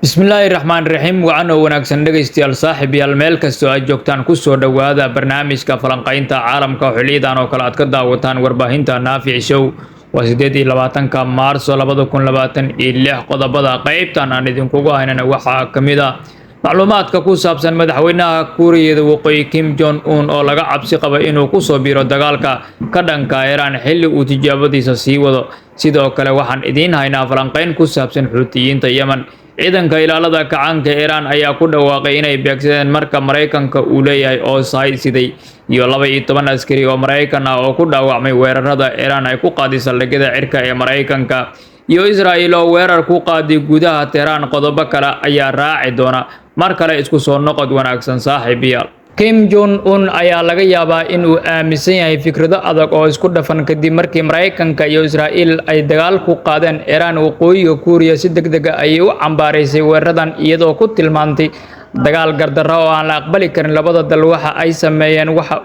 Bismillahirrahmanirrahim waxaan wanaagsan dhageystayaal saaxiibayaal meel kasta oo aad joogtaan ku soo dhawaada barnaamijka falanqaynta caalamka xiliyadan oo kale aad ka daawataan warbaahinta Naafic Show waa 28ka Maarso 2026 qodobada qaybtan aan idinkugu haynana waxaa kamid ah macluumaadka ku saabsan madaxweynaha Kuuriyada Waqooyi Kim Jong Un oo laga cabsi qabo inuu ku soo biiro dagaalka ka dhanka Iran xilli uu tijaabadiisa sii wado sidoo kale waxaan idin haynaa falanqayn ku saabsan Xuutiyiinta Yemen ciidanka ilaalada kacaanka Iran ayaa ku dhawaaqay inay beegsadeen marka Mareykanka uu leeyahay oo siday iyo 12 askari oo Mareykan ah oo ku dhaawacmay weerarada Iran ay ku qaadisay saldhigyada cirka ee Mareykanka iyo Israa'iil oo weerar ku qaaday gudaha Tehran qodobo kale ayaa raaci doona mar kale isku soo noqod wanaagsan saaxiibayaal Kim Jong Un ayaa laga yaabaa inuu aaminsan yahay fikrado adag oo isku dhafan kadib markii Mareykanka iyo Israa'iil ay dagaal ku qaadeen Iran waqooyiga Kuuriya si degdeg ah ay u cambaaraysay weeraradan iyadoo ku tilmaantay dagaal gardarro oo aan la aqbali karin labada dal waxa ay sameeyeen waxa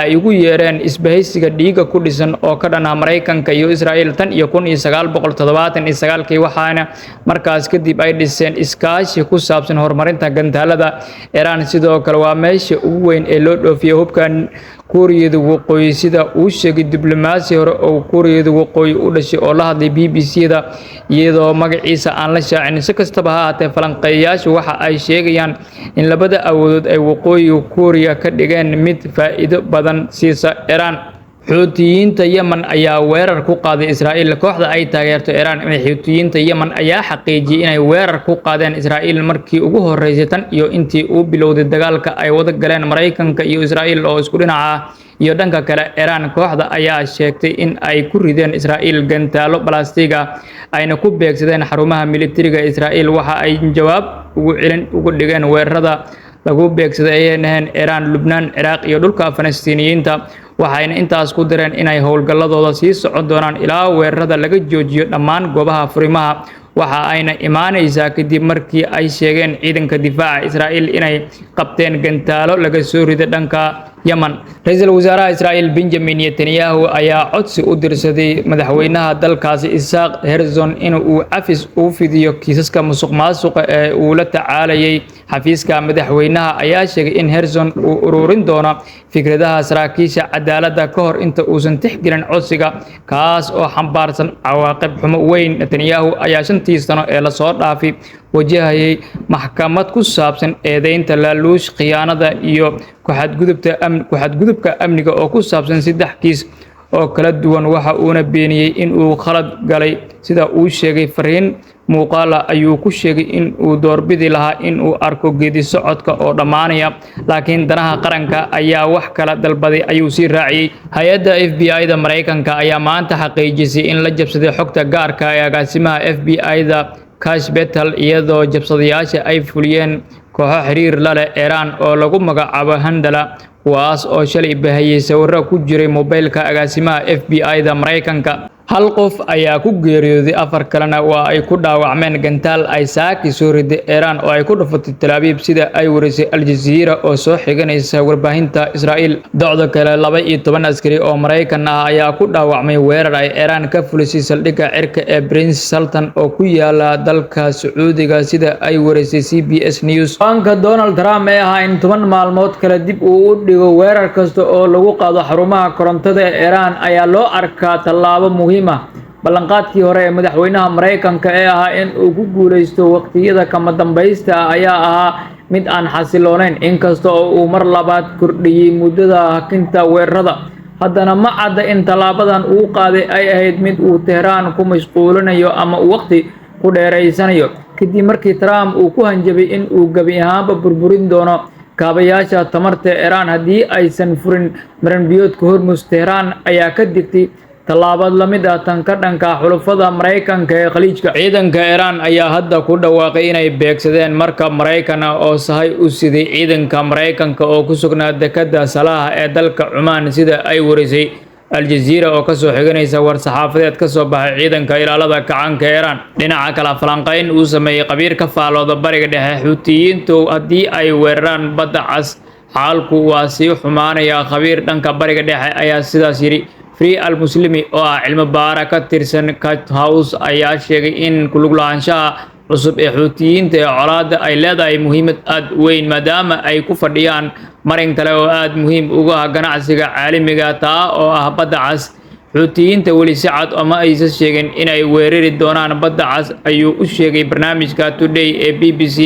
ay ugu yeereen isbahaysiga dhiiga ku dhisan oo ka dhan ah Mareykanka iyo Israa'iil tan iyo 1979 waxaana markaas kadib ay dhiseen iskaashi ku saabsan horumarinta gantaalada Iran sidoo kale waa meesha ugu weyn ee loo dhoofiyo hubkan Kuuriyada Waqooyi sida uu sheegay diblomaasi hore oo Kuuriyada Waqooyi u dhashay oo la hadlay BBC-da iyadoo magaciisa aan la shaacin si kastaba ha ahaatee falanqeeyayaashu waxa ay sheegayaan in labada awoodood ay waqooyiga Kuuriya ka dhigeen mid faa'iido badan siisa Iran Xuutiyiinta Yemen ayaa weerar ku qaaday Israa'iil kooxda ay taageerto Iran Xuutiyiinta Yemen ayaa xaqiijiyay inay weerar ku qaadeen Israa'iil markii ugu horeysay tan iyo intii uu bilowday dagaalka ay wada galeen Mareykanka iyo Israa'iil oo isku dhinac ah iyo dhanka kale Iran kooxda ayaa sheegtay in ay ku rideen Israa'iil gantaalo balaastig ah ayna ku beegsadeen xarumaha militariga Israa'iil waxa ay jawaab ugu dhigeen weerarada lagu beegsaday Iran Lubnaan Iraq iyo dhulka Falastiiniyiinta waxayna intaas ku dareen inay howlgalladooda sii socon doonaan ilaa weerarada laga joojiyo dhammaan goobaha furimaha waxa ayna imaanaysaa kadib markii ay sheegeen ciidanka difaaca Israa'iil inay qabteen gantaalo laga soo riday dhanka Yemen ra'iisul wasaaraha Israa'iil Benjamin Netanyahu ayaa codsi u dirsaday madaxweynaha dalkaasi Isaac Herzog in uu afis u fidiyo kiisaska musuqmaasuqa ee uu la tacaalayay xafiiska madaxweynaha ayaa sheegay in Herzog uu ururin doono fikradaha saraakiisha cadaaladda ka hor inta uusan tixgelin codsiga kaas oo xambaarsan cawaaqib xumo weyn Netanyahu ayaa 5 sano ee la soo dhaafay wajahayay maxkamad ku saabsan eedeynta laaluush khiyaanada iyo ku xadgudubka amniga oo ku saabsan 3 kiis oo kala duwan waxa uuna beeniyay in uu khalad galay sida uu sheegay fariin muuqaal ayuu ku sheegay in uu doorbidi lahaa in uu arko geedi socodka oo dhamaanaya laakiin danaha qaranka ayaa wax kala dalbaday ayuu si raaciyay hay'adda FBI-da Mareykanka ayaa maanta xaqiijisay in la jabsaday xogta gaarka ah ee agaasimaha FBI-da Kash Patel iyadoo jabsadayaasha ay fuliyeen kooxo xiriir la leh Iran oo lagu magacaabo Handala kuwaas oo shalay baahiyay sawirro ku jiray mobilka agaasimaha FBI-da Mareykanka hal qof ayaa ku geeriyooday 4 kalena waa ay ku dhaawacmeen gantaal ay saaki soo riday Iran oo ay ku dhufatay Tel Aviv sida ay warisay Al Jazeera oo soo xiganaysa warbaahinta Israa'iil docdo kale 12 askari oo Mareykan ah ayaa ku dhaawacmay weerar ay Iran ka fulisay saldhigga cirka ee Prince Sultan oo ku yaala dalka Sacuudiga sida ay warisay CBS News banka Donald Trump ee ahaa in 10 maalmood kala dib uu u dhigo weerar kasta oo lagu qaado xarumaha korontada ee Iran ayaa loo arkaa tallaabo muhiim ballanqaadkii hore ee madaxweynaha Mareykanka ee ahaa in uu ku guuleysto waqtiyada kama dambaysta ayaa ahaa mid aan xasiloonayn inkasta oo uu mar labaad kordhiyay muddada hakinta weerarada haddana ma cadda in tallaabadan uu qaaday ay ahayd mid uu Tehran ku mashquulinayo ama waqti ku dheereysanayo kadib markii Trump uu ku hanjabay in uu gabi ahaanba burburin doono kaabayaasha tamarta Iran haddii aysan furin marinbiyoodka Hormuz Tehran ayaa ka digtay tallaabad la mid ah tan ka dhanka xulafada Mareykanka ee khaliijka ciidanka Iran ayaa hadda ku dhawaaqay inay beegsadeen marka Mareykan oo sahay u siday ciidanka Mareykanka oo ku sugnaa dekedda Salaah ee dalka Oman sida ay warisay Al Jazeera oo ka soo xiganaysa war saxaafadeed ka soo baxay ciidanka ilaalada kacaanka Iran dhinaca kale falanqayn uu sameeyay qabiir ka faalooda bariga dhexe Xuutiyiintu haddii ay weeraraan badda cas xaalku waa sii xumaanaya qabiir dhanka bariga dhexe ayaa sidaas yiri Free al-Muslimi oo cilmi baara ka tirsan White House ayaa sheegay in ku lug lahaanshaha cusub ee Xuutiyiinta ee colaadda ay leedahay muhiimad aad u weyn maadaama ay ku fadhiyaan marin kale oo aad muhiim ugu ah ganacsiga caalamiga taa oo ah badda cas. Xuutiyiinta weli si cad uma aysan sheegin inay weerari doonaan badda cas, ayuu u sheegay barnaamijka Today ee BBC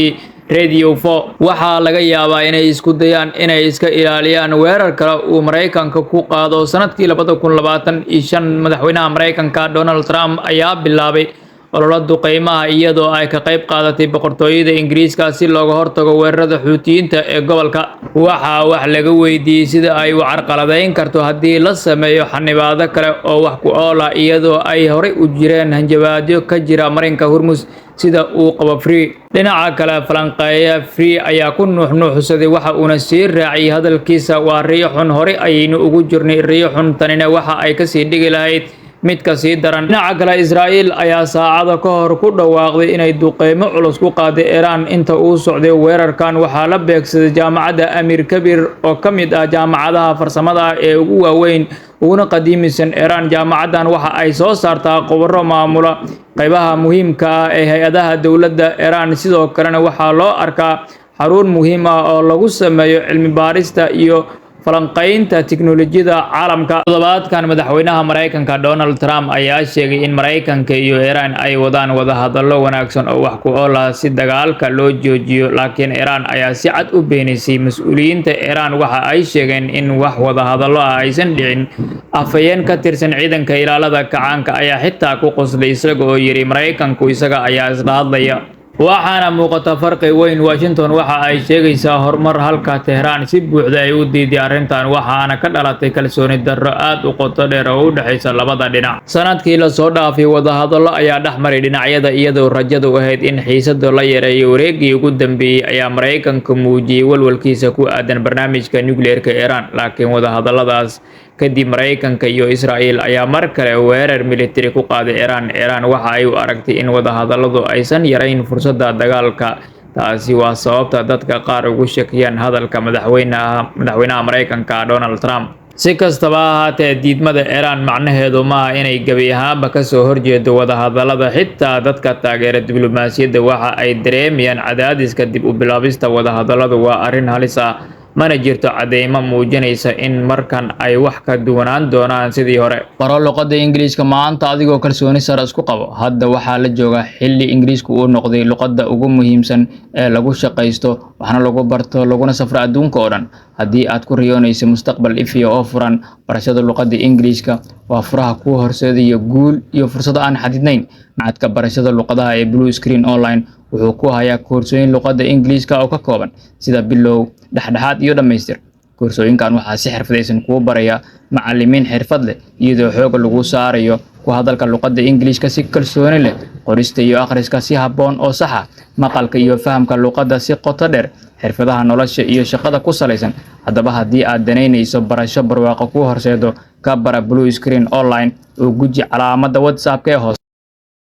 Radio 4. waxaa laga yaabaa inay isku dayaan inay iska ilaaliyaan weerar kale uu Mareykanka ku qaado. Sanadkii 2025 madaxweynaha Mareykanka Donald Trump ayaa bilaabay olole duqeymaha iyadoo ay ka qayb qaadatay boqortooyada Ingiriiska si looga hortago weerarada Xuutiyiinta ee gobolka. waxaa wax laga weydiiyey sida ay u carqaladeyn karto haddii la sameeyo xanibaado kale oo wax ku ool ah iyadoo ay horey u jireen hanjabaadyo ka jira marinka Hormuz sida uu qabo Free. dhinaca kale falanqeeya Free ayaa ku nuuxnuuxsaday waxa uuna sii raaciyay hadalkiisa, waa riyo xun, hore ayaynu ugu jirnay riyo xun, tanina waxa ay kasii dhigi lahayd mid ka sii daran. dhinaca kale Israa'iil ayaa saacado ka hor ku dhawaaqday inay duqeymo culus ku qaaday Iran inta uu socday weerarkan. waxaa la beegsaday jaamacadda Amir Kabir oo ka mid ah jaamacadaha farsamada ee ugu waaweyn uguna qadiimisan Iran. jaamacaddan waxa ay soo saartaa khubaro maamula qaybaha muhiimka ah ee hay-adaha dowladda Iran, sidoo kalena waxaa loo arkaa xarun muhiim ah oo lagu sameeyo cilmi baarista iyo falanqaynta tiknoolajiyada caalamka. Toddobaadkan madaxweynaha Mareykanka Donald Trump ayaa sheegay in Mareykanka iyo Iran ay wadaan wadahadallo wanaagsan oo wax ku ool ah si dagaalka loo joojiyo, laakiin Iran ayaa si cad u beenisay. mas'uuliyiinta Iran waxa ay sheegeen in wax wadahadallo ah aysan dhicin. afhayeen ka tirsan ciidanka ilaalada kacaanka ayaa xitaa ku qoslay isaga oo yiri Mareykanku isaga ayaa isla hadlaya. waxaana muuqata farqi weyn. Washington waxa ay sheegaysaa horumar halka Tehran si buuxda ay u diiday arrintan, waxaana ka dhalatay kalsooni darro aad u qoto dheer oo u dhaxaysa labada dhinac. sanadkii la soo dhaafay wadahadallo ayaa dhexmaray dhinacyada iyadoo rajadu ahayd in xiisada la yareeyo. wareegii ugu dambeeyay ayaa Mareykanka muujiyay walwalkiisa ku aadan barnaamijka nukliyeerka Iran, laakiin wadahadalladaas kadib Mareykanka iyo Israa'iil ayaa mar kale weerar militari ku qaaday Iran. waxa ay u aragtay in wadahadalladu aysan yarayn fursadda dagaalka. taasi waa sababta dadka qaar ugu shakiyaan hadalka madaxweynaha Mareykanka Donald Trump. si kastaba ha ahaatee, diidmada Iran macnaheedu maaha inay gebi ahaanba kasoo horjeedo wadahadallada. xitaa dadka taageera diblomaasiyadda waxa ay dareemayaan cadaadiska dib u bilaabista wadahadalladu waa arrin halis ah, mana jirto cadeymo muujinaysa in markan ay wax ka duwanaan doonaan sidii hore. Baro luqadda Ingiriiska maanta adigoo kalsooni sare isku qabo. hadda waxaa la joogaa xilli Ingiriisku uu noqday luqadda ugu muhiimsan ee lagu shaqaysto, waxna lagu barto, laguna safro adduunka oo dhan. haddii aad ku riyoonayso mustaqbal ifiya oo furan, barashada luqadda Ingiriiska waa furaha kuu horseedaya guul iyo fursado aan xadidnayn. macadka barashada luqadaha ee Blue Screen Online wuxuu ku hayaa koorsooyin luqadda Ingiriiska oo ka kooban sida bilow, dhexdhexaad iyo dhammaystir. koorsooyinkan waxaa si xirfadaysan kugu baraya macallimiin xirfad leh, iyadoo xoog lagu saarayo ku hadalka luqadda Ingiriiska si kalsooni leh, qorista iyo akhriska si habboon oo sax ah, maqalka iyo fahamka luqadda si qoto dheer, xirfadaha nolosha iyo shaqada ku salaysan. haddaba haddii aad danaynayso barasho barwaaqo ku horseedo, ka bara Blue Screen Online oo guji calaamadda WhatsApp ee hoose.